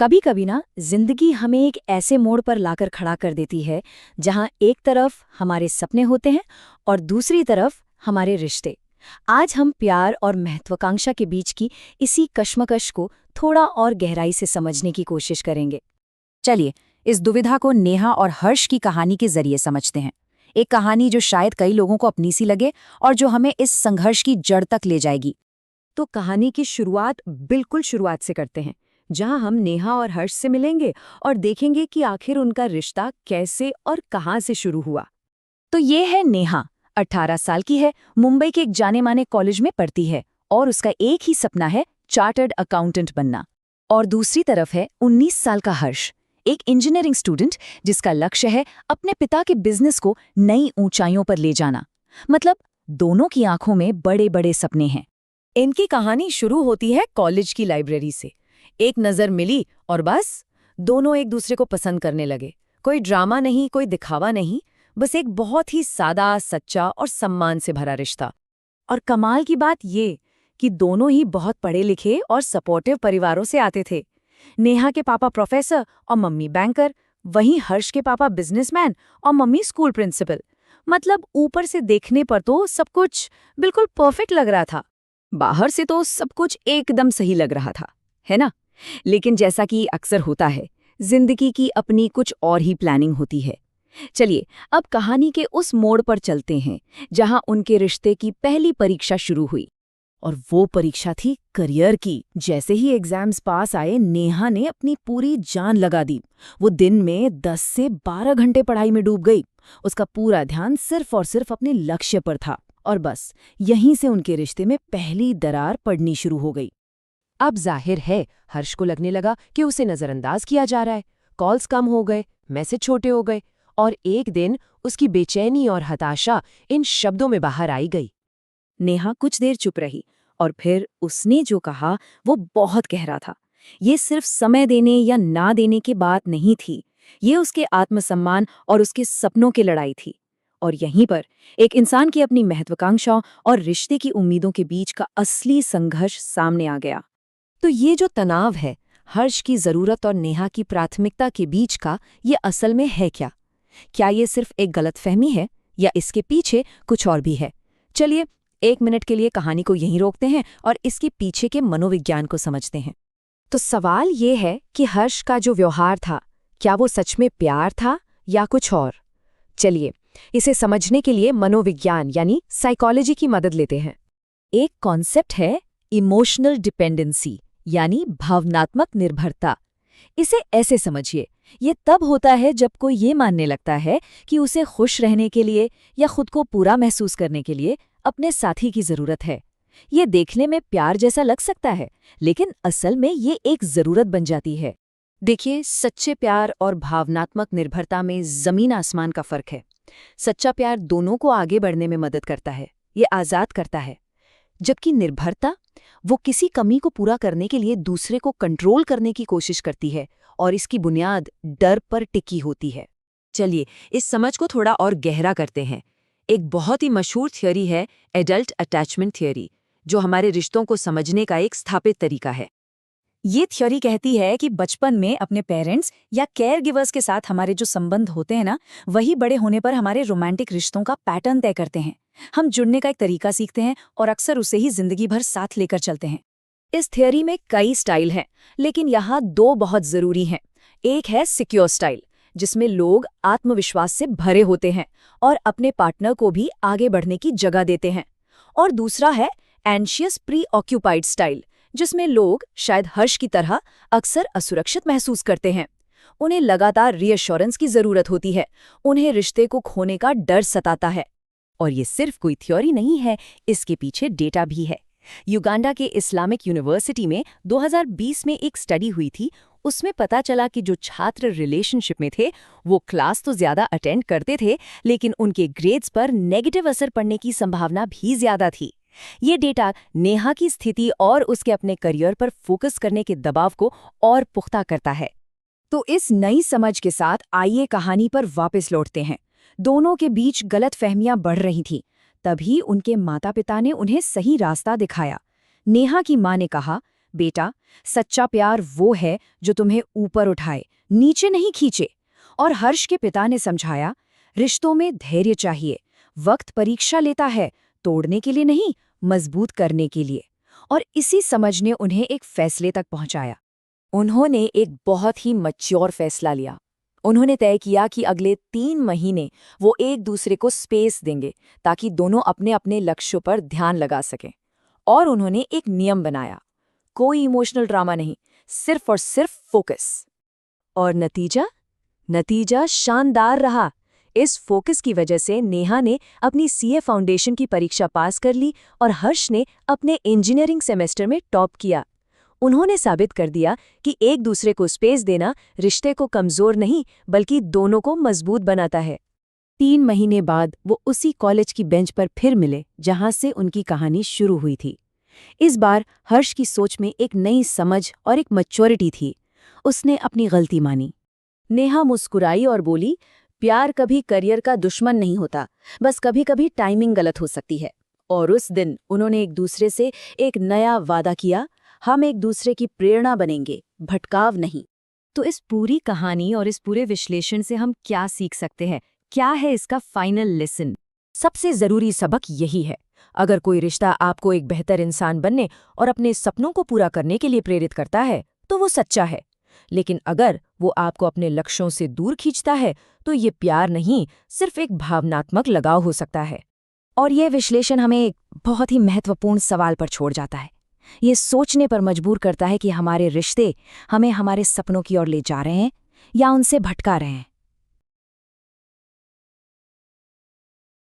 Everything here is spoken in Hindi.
कभी कभी ना जिंदगी हमें एक ऐसे मोड़ पर लाकर खड़ा कर देती है जहां एक तरफ हमारे सपने होते हैं और दूसरी तरफ हमारे रिश्ते। आज हम प्यार और महत्वाकांक्षा के बीच की इसी कश्मकश को थोड़ा और गहराई से समझने की कोशिश करेंगे। चलिए, इस दुविधा को नेहा और हर्ष की कहानी के जरिए समझते हैं। एक कहानी जो शायद कई लोगों को अपनी सी लगे और जो हमें इस संघर्ष की जड़ तक ले जाएगी। तो कहानी की शुरुआत बिल्कुल शुरुआत से करते हैं, जहां हम नेहा और हर्ष से मिलेंगे और देखेंगे कि आखिर उनका रिश्ता कैसे और कहां से शुरू हुआ। तो ये है नेहा, 18 साल की है, मुंबई के एक जाने माने कॉलेज में पढ़ती है और उसका एक ही सपना है, चार्टर्ड अकाउंटेंट बनना। और दूसरी तरफ है 19 साल का हर्ष, एक इंजीनियरिंग स्टूडेंट जिसका लक्ष्य है अपने पिता के बिजनेस को नई ऊंचाइयों पर ले जाना। मतलब दोनों की आंखों में बड़े बड़े सपने हैं। इनकी कहानी शुरू होती है कॉलेज की लाइब्रेरी से। एक नज़र मिली और बस दोनों एक दूसरे को पसंद करने लगे। कोई ड्रामा नहीं, कोई दिखावा नहीं, बस एक बहुत ही सादा, सच्चा और सम्मान से भरा रिश्ता। और कमाल की बात ये कि दोनों ही बहुत पढ़े लिखे और सपोर्टिव परिवारों से आते थे। नेहा के पापा प्रोफेसर और मम्मी बैंकर, वहीं हर्ष के पापा बिजनेसमैन और मम्मी स्कूल प्रिंसिपल। मतलब ऊपर से देखने पर तो सब कुछ बिल्कुल परफेक्ट लग रहा था। बाहर से तो सब कुछ एकदम सही लग रहा था, है ना? लेकिन जैसा कि अक्सर होता है, जिंदगी की अपनी कुछ और ही प्लानिंग होती है। चलिए, अब कहानी के उस मोड़ पर चलते हैं जहां उनके रिश्ते की पहली परीक्षा शुरू हुई। और वो परीक्षा थी करियर की। जैसे ही एग्जाम्स पास आए, नेहा ने अपनी पूरी जान लगा दी। वो दिन में 10 से 12 घंटे पढ़ाई में डूब गई। उसका पूरा ध्यान सिर्फ और सिर्फ अपने लक्ष्य पर था। और बस यहीं से उनके रिश्ते में पहली दरार पड़नी शुरू हो गई। अब जाहिर है, हर्ष को लगने लगा कि उसे नजरअंदाज किया जा रहा है। कॉल्स कम हो गए, मैसेज छोटे हो गए, और एक दिन उसकी बेचैनी और हताशा इन शब्दों में बाहर आई गई। नेहा कुछ देर चुप रही और फिर उसने जो कहा वो बहुत गहरा था। ये सिर्फ समय देने या ना देने की बात नहीं थी, ये उसके आत्मसम्मान और उसके सपनों की लड़ाई थी। और यहीं पर एक इंसान की अपनी महत्वाकांक्षा और रिश्ते की उम्मीदों के बीच का असली संघर्ष सामने आ गया। तो ये जो तनाव है, हर्ष की जरूरत और नेहा की प्राथमिकता के बीच का, ये असल में है क्या? क्या ये सिर्फ एक गलतफहमी है या इसके पीछे कुछ और भी है? चलिए, 1 मिनट के लिए कहानी को यहीं रोकते हैं और इसके पीछे के मनोविज्ञान को समझते हैं। तो सवाल ये है कि हर्ष का जो व्यवहार था, क्या वो सच में प्यार था या कुछ और? चलिए, इसे समझने के लिए मनोविज्ञान यानी साइकोलॉजी की मदद लेते हैं। एक कॉन्सेप्ट है इमोशनल डिपेंडेंसी, यानी भावनात्मक निर्भरता। इसे ऐसे समझिए, ये तब होता है जब कोई ये मानने लगता है कि उसे खुश रहने के लिए या खुद को पूरा महसूस करने के लिए अपने साथी की जरूरत है। ये देखने में प्यार जैसा लग सकता है, लेकिन असल में ये एक जरूरत बन जाती है। देखिए, सच्चे प्यार और भावनात्मक निर्भरता में जमीन आसमान का फर्क है। सच्चा प्यार दोनों को आगे बढ़ने में मदद करता है, ये आजाद करता है। जबकि निर्भरता, वो किसी कमी को पूरा करने के लिए दूसरे को कंट्रोल करने की कोशिश करती है और इसकी बुनियाद डर पर टिकी होती है। चलिए, इस समझ को थोड़ा और गहरा करते हैं। एक बहुत ही मशहूर थ्योरी है एडल्ट अटैचमेंट थ्योरी, जो हमारे रिश्तों को समझने का एक स्थापित तरीका है। ये थ्योरी कहती है कि बचपन में अपने पेरेंट्स या केयर गिवर्स के साथ हमारे जो संबंध होते हैं ना, वही बड़े होने पर हमारे रोमांटिक रिश्तों का पैटर्न तय करते हैं। हम जुड़ने का एक तरीका सीखते हैं और अक्सर उसे ही जिंदगी भर साथ लेकर चलते हैं। इस थ्योरी में कई स्टाइल हैं, लेकिन यहाँ 2 बहुत जरूरी हैं। एक है सिक्योर स्टाइल, जिसमें लोग आत्मविश्वास से भरे होते हैं और अपने पार्टनर को भी आगे बढ़ने की जगह देते हैं। और दूसरा है एंशियस प्री ऑक्यूपाइड स्टाइल, जिसमें लोग, शायद हर्ष की तरह, अक्सर असुरक्षित महसूस करते हैं। उन्हें लगातार रीअश्योरेंस की जरूरत होती है, उन्हें रिश्ते को खोने का डर सताता है। और ये सिर्फ कोई थ्योरी नहीं है, इसके पीछे डेटा भी है। युगांडा के इस्लामिक यूनिवर्सिटी में 2020 में एक स्टडी हुई थी। उसमें पता चला कि जो छात्र रिलेशनशिप में थे, वो क्लास तो ज्यादा अटेंड करते थे, लेकिन उनके ग्रेड्स पर नेगेटिव असर पड़ने की संभावना भी ज्यादा थी। ये डेटा नेहा की स्थिति और उसके अपने करियर पर फोकस करने के दबाव को और पुख्ता करता है। तो इस नई समझ के साथ आइए कहानी पर वापस लौटते हैं। दोनों के बीच गलतफहमियां बढ़ रही थीं। तभी उनके माता-पिता ने उन्हें सही रास्ता दिखाया। नेहा की मां ने कहा, बेटा, सच्चा प्यार वो है जो तुम्हें ऊपर उठाए, नीचे नहीं खींचे। और हर्ष के पिता ने समझाया, रिश्तों में धैर्य चाहिए, वक्त परीक्षा लेता है, तोड़ने के लिए नहीं, मजबूत करने के लिए। और इसी समझ ने उन्हें एक फैसले तक पहुंचाया। उन्होंने एक बहुत ही मैच्योर फैसला लिया। उन्होंने तय किया कि अगले 3 महीने वो एक दूसरे को स्पेस देंगे ताकि दोनों अपने अपने लक्ष्यों पर ध्यान लगा सकें। और उन्होंने एक नियम बनाया, कोई इमोशनल ड्रामा नहीं, सिर्फ और सिर्फ फोकस। और नतीजा शानदार रहा। इस फोकस की वजह से नेहा ने अपनी सीए फाउंडेशन की परीक्षा पास कर ली और हर्ष ने अपने इंजीनियरिंग सेमेस्टर में टॉप किया। उन्होंने साबित कर दिया कि एक दूसरे को स्पेस देना रिश्ते को कमजोर नहीं बल्कि दोनों को मजबूत बनाता है। 3 महीने बाद वो उसी कॉलेज की बेंच पर फिर मिले जहां से उनकी कहानी शुरू हुई थी। इस बार हर्ष की सोच में एक नई समझ और एक मैच्योरिटी थी। उसने अपनी गलती मानी। नेहा मुस्कुराई और बोली, प्यार कभी करियर का दुश्मन नहीं होता, बस कभी कभी टाइमिंग गलत हो सकती है। और उस दिन उन्होंने एक दूसरे से एक नया वादा किया, हम एक दूसरे की प्रेरणा बनेंगे, भटकाव नहीं। तो इस पूरी कहानी और इस पूरे विश्लेषण से हम क्या सीख सकते हैं? क्या है इसका फाइनल लेसन? सबसे जरूरी सबक यही है, अगर कोई रिश्ता आपको एक बेहतर इंसान बनने और अपने सपनों को पूरा करने के लिए प्रेरित करता है तो वो सच्चा है। लेकिन अगर वो आपको अपने लक्ष्यों से दूर खींचता है तो ये प्यार नहीं, सिर्फ एक भावनात्मक लगाव हो सकता है। और यह विश्लेषण हमें एक बहुत ही महत्वपूर्ण सवाल पर छोड़ जाता है। ये सोचने पर मजबूर करता है कि हमारे रिश्ते हमें हमारे सपनों की ओर ले जा रहे हैं या उनसे भटका रहे हैं।